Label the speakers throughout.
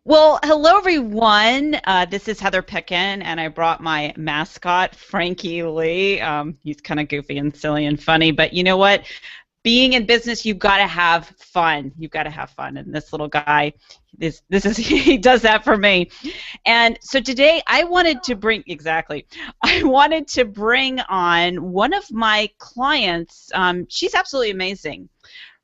Speaker 1: Well, hello everyone. This is Heather Pickin, and I brought my mascot, Frankie Lee. He's kind of goofy and silly and funny, but you know what? Being in business, you've got to have fun. You've got to have fun, and this little guy, this is he does that for me. And so today, I wanted to bring exactly. I wanted to bring on one of my clients. She's absolutely amazing.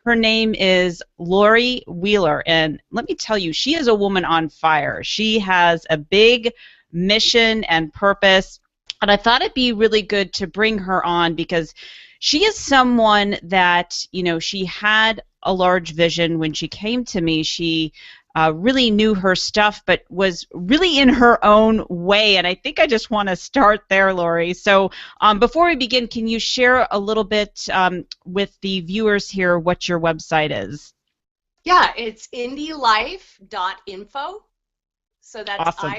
Speaker 1: Her name is Laurie Wheeler, and let me tell you, she is a woman on fire. She has a big mission and purpose, and I thought it'd be really good to bring her on because she is someone that, she had a large vision when she came to me. She really knew her stuff, but was really in her own way, and I think I just want to start there, Laurie. So before we begin, can you share a little bit with the viewers here what your website is?
Speaker 2: Yeah, it's indielife.info. So that's
Speaker 1: Awesome.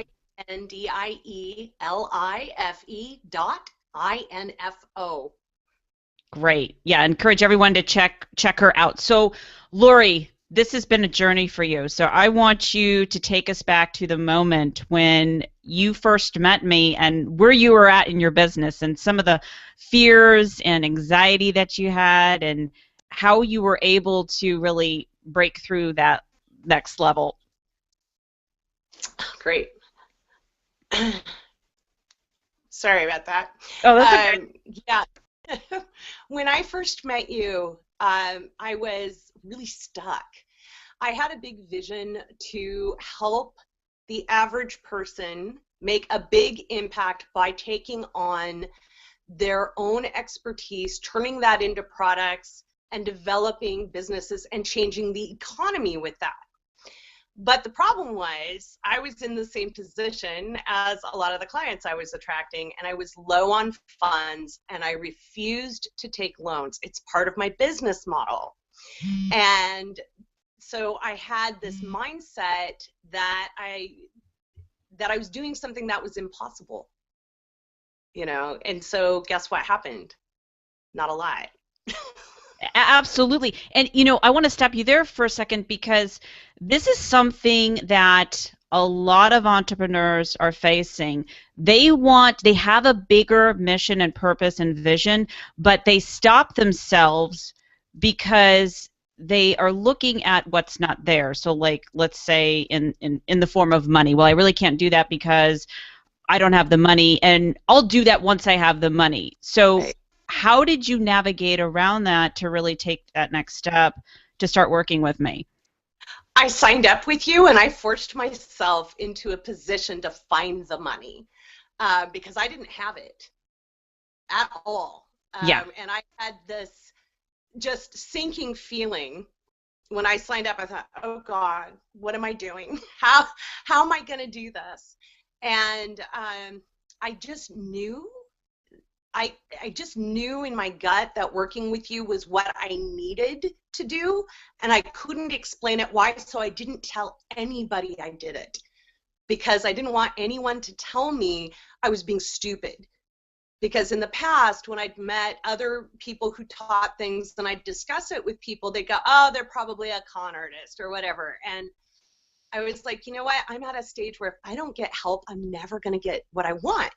Speaker 2: INDIELIFE.info.
Speaker 1: Great. Yeah, encourage everyone to check her out. So, Laurie, this has been a journey for you. So I want you to take us back to the moment when you first met me and where you were at in your business and some of the fears and anxiety that you had and how you were able to really break through that next level.
Speaker 2: Great. Sorry about that.
Speaker 1: Oh, that's okay.
Speaker 2: Yeah. When I first met you, I was really stuck. I had a big vision to help the average person make a big impact by taking on their own expertise, turning that into products, and developing businesses and changing the economy with that. But the problem was I was in the same position as a lot of the clients I was attracting, and I was low on funds, and I refused to take loans. It's part of my business model. And so I had this mindset that I was doing something that was impossible, and so guess what happened? Not a lot.
Speaker 1: Absolutely. And, I want to stop you there for a second because this is something that a lot of entrepreneurs are facing. They have a bigger mission and purpose and vision, but they stop themselves because they are looking at what's not there. So, like, let's say in the form of money. Well, I really can't do that because I don't have the money, and I'll do that once I have the money. So
Speaker 2: Right.
Speaker 1: how did you navigate around that to really take that next step to start working with me?
Speaker 2: I signed up with you and I forced myself into a position to find the money because I didn't have it at all.
Speaker 1: Yeah.
Speaker 2: And I had this just sinking feeling when I signed up. I thought, oh God, what am I doing? How am I going to do this? And I just knew. I just knew in my gut that working with you was what I needed to do, and I couldn't explain it why, so I didn't tell anybody I did it because I didn't want anyone to tell me I was being stupid. Because in the past, when I'd met other people who taught things and I'd discuss it with people, they'd go, oh, they're probably a con artist or whatever. And I was like, you know what? I'm at a stage where if I don't get help, I'm never going to get what I want.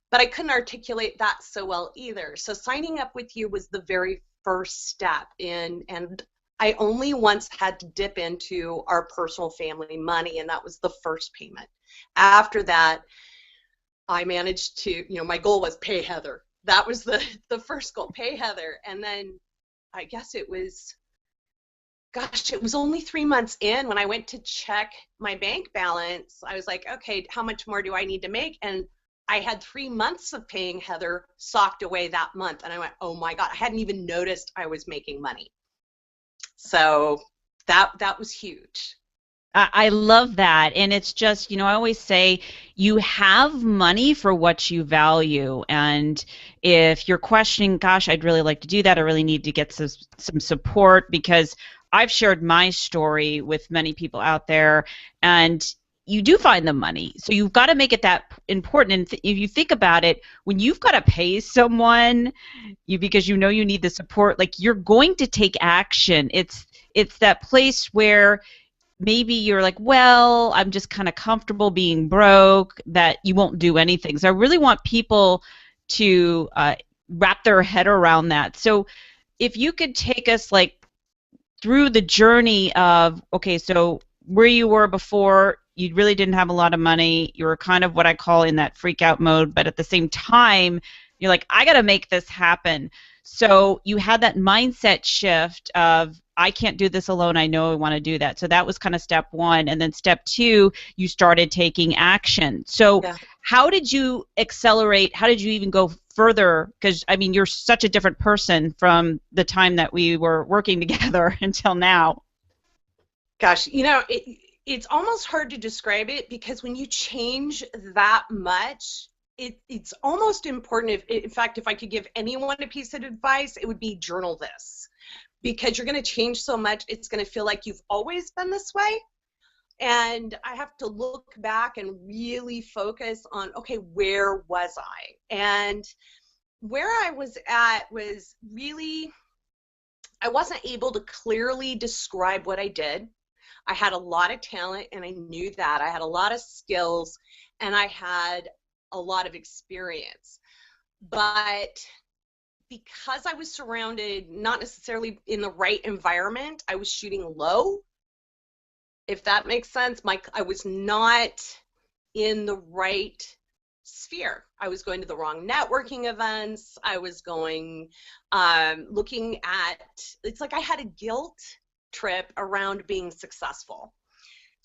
Speaker 2: But I couldn't articulate that so well either. So signing up with you was the very first step in, and I only once had to dip into our personal family money, and that was the first payment. After that, I managed to, my goal was pay Heather. That was the first goal, pay Heather. And then I guess it was only 3 months in when I went to check my bank balance. I was like, okay, how much more do I need to make? And I had 3 months of paying Heather socked away that month. And I went, oh my God, I hadn't even noticed I was making money. So that was huge.
Speaker 1: I love that. And it's just, I always say you have money for what you value. And if you're questioning, gosh, I'd really like to do that, I really need to get some support because I've shared my story with many people out there, and you do find the money. So you've got to make it that important. And if you think about it, when you've got to pay someone because you know you need the support, like you're going to take action. It's that place where maybe you're like, well, I'm just kind of comfortable being broke, that you won't do anything. So I really want people to wrap their head around that. So if you could take us like through the journey of, okay, so where you were before, you really didn't have a lot of money. You were kind of what I call in that freak out mode, but at the same time, you're like, I got to make this happen. So you had that mindset shift of, I can't do this alone. I know I want to do that. So that was kind of step one. And then step two, you started taking action. So
Speaker 2: Yeah.
Speaker 1: how did you accelerate? How did you even go further? Because, I mean, you're such a different person from the time that we were working together until now.
Speaker 2: Gosh, it's almost hard to describe it because when you change that much, it's almost important. In fact, if I could give anyone a piece of advice, it would be journal this, because you're going to change so much, it's going to feel like you've always been this way. And I have to look back and really focus on, okay, where was I? And where I was at was really, I wasn't able to clearly describe what I did. I had a lot of talent, and I knew that. I had a lot of skills, and I had a lot of experience. But because I was surrounded, not necessarily in the right environment, I was shooting low, if that makes sense. I was not in the right sphere. I was going to the wrong networking events. I was going, looking at, it's like I had a guilt trip around being successful.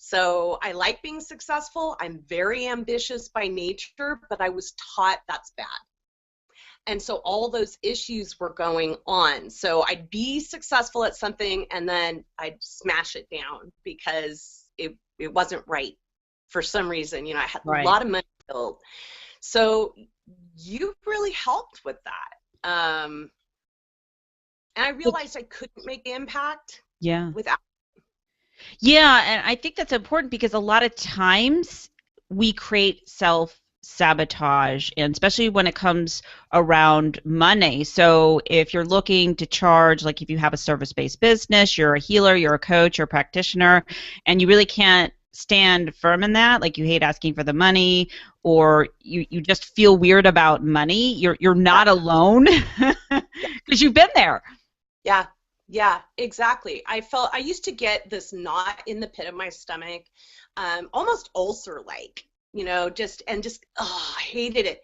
Speaker 2: So I like being successful. I'm very ambitious by nature, but I was taught that's bad. And so all those issues were going on. So I'd be successful at something, and then I'd smash it down because it wasn't right for some reason. I had a
Speaker 1: Right.
Speaker 2: lot of money built. So you really helped with that. And I realized I couldn't make impact
Speaker 1: Yeah.
Speaker 2: without.
Speaker 1: Yeah, and I think that's important because a lot of times we create self-sabotage, and especially when it comes around money. So if you're looking to charge, like if you have a service-based business, you're a healer, you're a coach, you're a practitioner, and you really can't stand firm in that, like you hate asking for the money, or you just feel weird about money, you're
Speaker 2: Yeah,
Speaker 1: not alone because you've been there.
Speaker 2: yeah, yeah, exactly. I used to get this knot in the pit of my stomach, almost ulcer-like, just, oh, I hated it.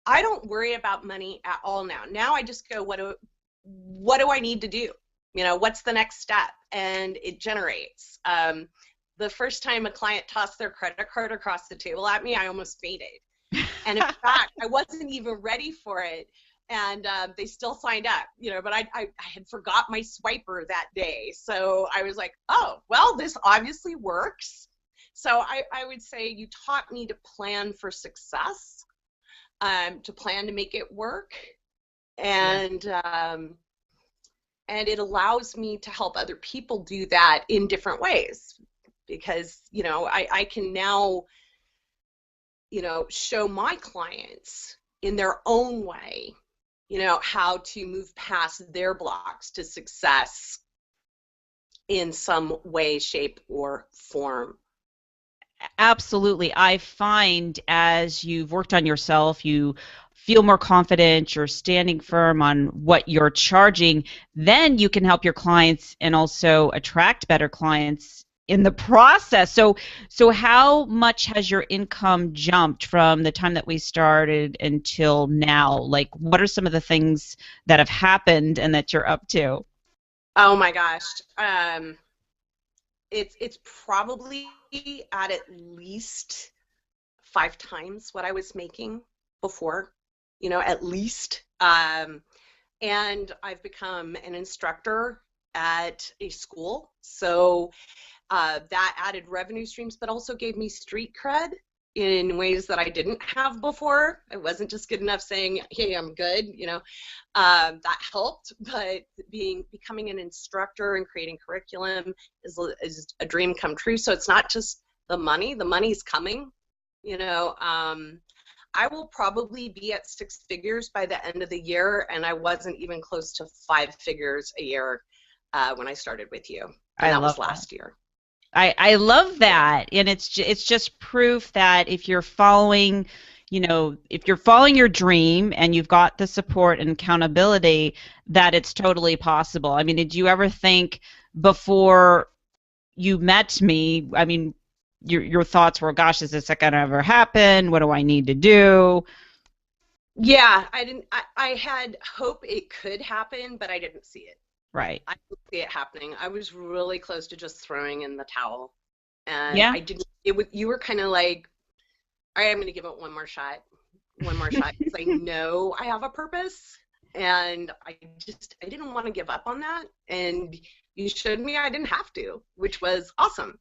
Speaker 2: I don't worry about money at all now. Now I just go, what do I need to do? What's the next step? And it generates. The first time a client tossed their credit card across the table at me, I almost fainted. And in fact, I wasn't even ready for it. And they still signed up, but I had forgot my swiper that day. So I was like, oh, well, this obviously works. So I would say you taught me to plan for success, to plan to make it work.
Speaker 1: Yeah.
Speaker 2: And it allows me to help other people do that in different ways, because I can now show my clients in their own way how to move past their blocks to success in some way, shape, or form.
Speaker 1: Absolutely. I find as you've worked on yourself, you feel more confident, you're standing firm on what you're charging, then you can help your clients and also attract better clients in the process. So how much has your income jumped from the time that we started until now? Like, what are some of the things that have happened and that you're up to?
Speaker 2: Oh my gosh. It's probably at least 5 times what I was making before, at least. And I've become an instructor at a school, so that added revenue streams, but also gave me street cred in ways that I didn't have before. I wasn't just good enough saying, hey, I'm good, that helped, but becoming an instructor and creating curriculum is a dream come true. So it's not just the money's coming, I will probably be at 6 figures by the end of the year, and I wasn't even close to 5 figures a year when I started with you, and
Speaker 1: I
Speaker 2: that was
Speaker 1: love that.
Speaker 2: last year.
Speaker 1: I love that, and it's just proof that if you're following, if you're following your dream and you've got the support and accountability, that it's totally possible. I mean, did you ever think before you met me? I mean, your thoughts were, "Gosh, is this gonna ever happen? What do I need to do?"
Speaker 2: Yeah, I didn't. I had hope it could happen, but I didn't see it.
Speaker 1: Right.
Speaker 2: I didn't see it happening. I was really close to just throwing in the towel, and
Speaker 1: Yeah.
Speaker 2: I didn't. It was. You were kind of like, all right, I'm going to give it one more shot, because I know I have a purpose, and I didn't want to give up on that. And you showed me I didn't have to, which was awesome.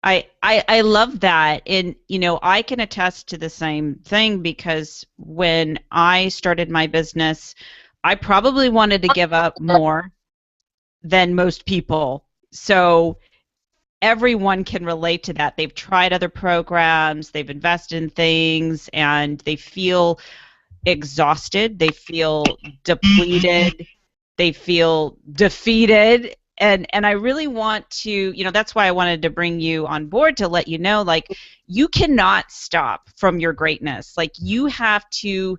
Speaker 1: I love that. And, I can attest to the same thing because when I started my business, I probably wanted to give up more than most people. So everyone can relate to that. They've tried other programs, they've invested in things, and they feel exhausted, they feel depleted, they feel defeated. And I really want to, that's why I wanted to bring you on board to let you know, like, you cannot stop from your greatness. Like, you have to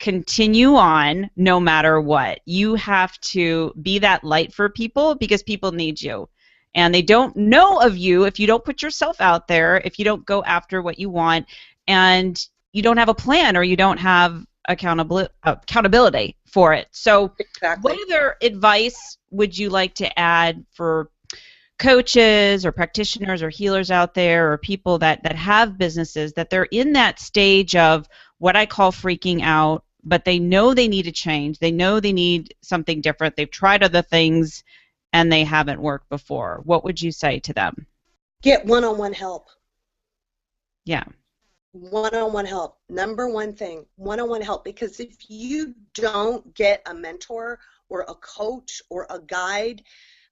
Speaker 1: continue on no matter what. You have to be that light for people because people need you. And they don't know of you if you don't put yourself out there, if you don't go after what you want, and you don't have a plan or you don't have accountability for it. So, what
Speaker 2: Exactly.
Speaker 1: other advice would you like to add for coaches or practitioners or healers out there, or people that have businesses that they're in that stage of what I call freaking out, but they know they need a change, they know they need something different, they've tried other things and they haven't worked before? What would you say to them?
Speaker 2: Get one-on-one help.
Speaker 1: Yeah.
Speaker 2: One-on-one help. Number one thing, one-on-one help. Because if you don't get a mentor or a coach or a guide,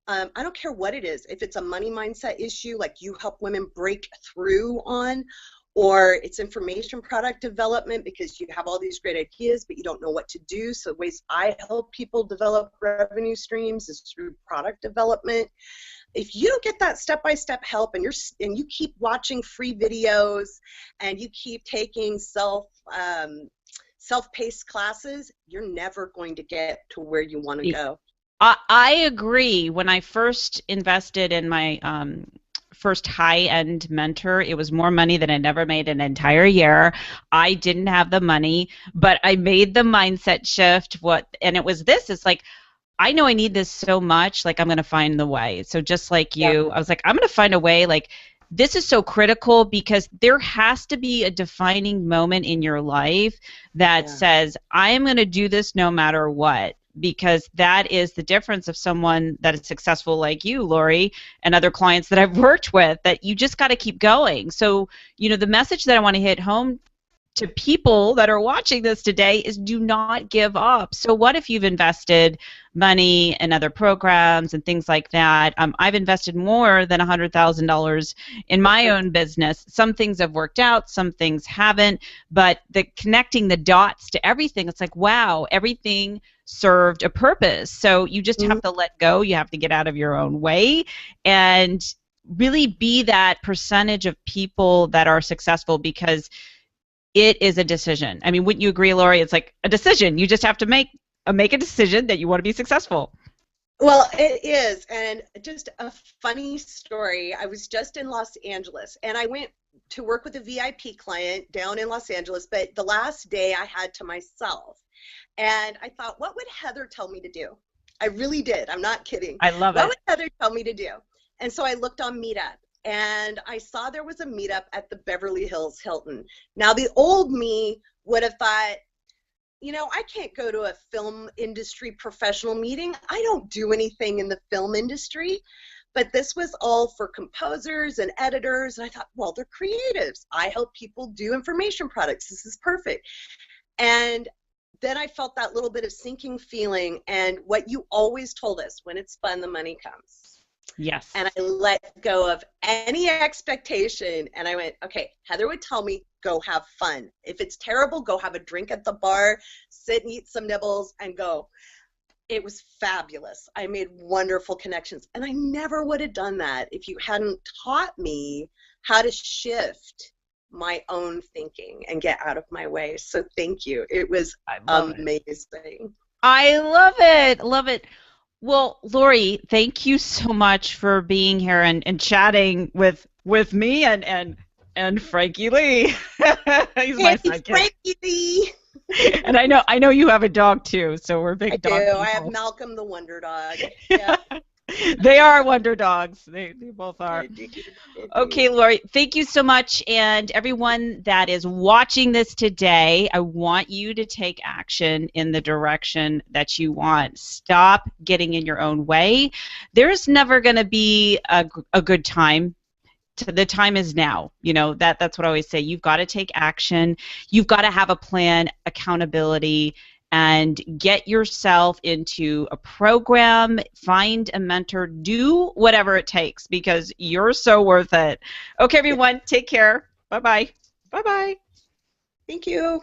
Speaker 2: I don't care what it is. If it's a money mindset issue, like you help women break through on, or it's information product development because you have all these great ideas, but you don't know what to do. So the ways I help people develop revenue streams is through product development. If you don't get that step-by-step help, and you keep watching free videos and you keep taking self-paced classes, you're never going to get to where you want to go.
Speaker 1: I agree. When I first invested in my first high-end mentor, it was more money than I never made in an entire year. I didn't have the money, but I made the mindset shift. And it was this. It's like, I know I need this so much, like, I'm going to find the way. So just like
Speaker 2: Yeah,
Speaker 1: you, I was like, I'm going to find a way. Like, this is so critical because there has to be a defining moment in your life that
Speaker 2: yeah.
Speaker 1: says, I am going to do this no matter what. Because that is the difference of someone that is successful like you, Laurie, and other clients that I've worked with, that you just got to keep going. So, the message that I want to hit home to people that are watching this today is, do not give up. So what if you've invested money in other programs and things like that? I've invested more than $100,000 in my own business. Some things have worked out, some things haven't, but the connecting the dots to everything, it's like, wow, everything served a purpose. So you just have to let go. You have to get out of your own way and really be that percentage of people that are successful, because it is a decision. I mean, wouldn't you agree, Laurie? It's like a decision. You just have to make a decision that you want to be successful.
Speaker 2: Well, it is. And just a funny story. I was just in Los Angeles, and I went to work with a VIP client down in Los Angeles, but the last day I had to myself. And I thought, what would Heather tell me to do? I really did. I'm not kidding.
Speaker 1: I love
Speaker 2: What
Speaker 1: it.
Speaker 2: would Heather tell me to do? And so I looked on Meetup, and I saw there was a meetup at the Beverly Hills Hilton. Now, the old me would have thought, I can't go to a film industry professional meeting. I don't do anything in the film industry. But this was all for composers and editors. And I thought, well, they're creatives. I help people do information products. This is perfect. And then I felt that little bit of sinking feeling. And what you always told us, when it's fun, the money comes.
Speaker 1: Yes.
Speaker 2: And I let go of any expectation, and I went, okay, Heather would tell me, go have fun. If it's terrible, go have a drink at the bar, sit and eat some nibbles, and go. It was fabulous. I made wonderful connections, and I never would have done that if you hadn't taught me how to shift my own thinking and get out of my way. So thank you. It was
Speaker 1: I love it.
Speaker 2: amazing.
Speaker 1: I love it. Love it. Well, Laurie, thank you so much for being here and chatting with me and Frankie Lee. He's my
Speaker 2: Hey,
Speaker 1: sidekick.
Speaker 2: Frankie!
Speaker 1: And I know you have a dog too, so we're
Speaker 2: I
Speaker 1: big
Speaker 2: do.
Speaker 1: dog
Speaker 2: I have
Speaker 1: people.
Speaker 2: Malcolm the Wonder Dog. Yeah,
Speaker 1: They are wonder dogs. They both are.
Speaker 2: indeed,
Speaker 1: Okay,
Speaker 2: indeed.
Speaker 1: Lori, thank you so much. And everyone that is watching this today, I want you to take action in the direction that you want. Stop getting in your own way. There's never going to be a good time. The time is now. That's what I always say. You've got to take action. You've got to have a plan, accountability, and get yourself into a program, find a mentor, do whatever it takes because you're so worth it. Okay,
Speaker 2: Yeah,
Speaker 1: everyone, take care. Bye-bye. Bye-bye.
Speaker 2: thank you.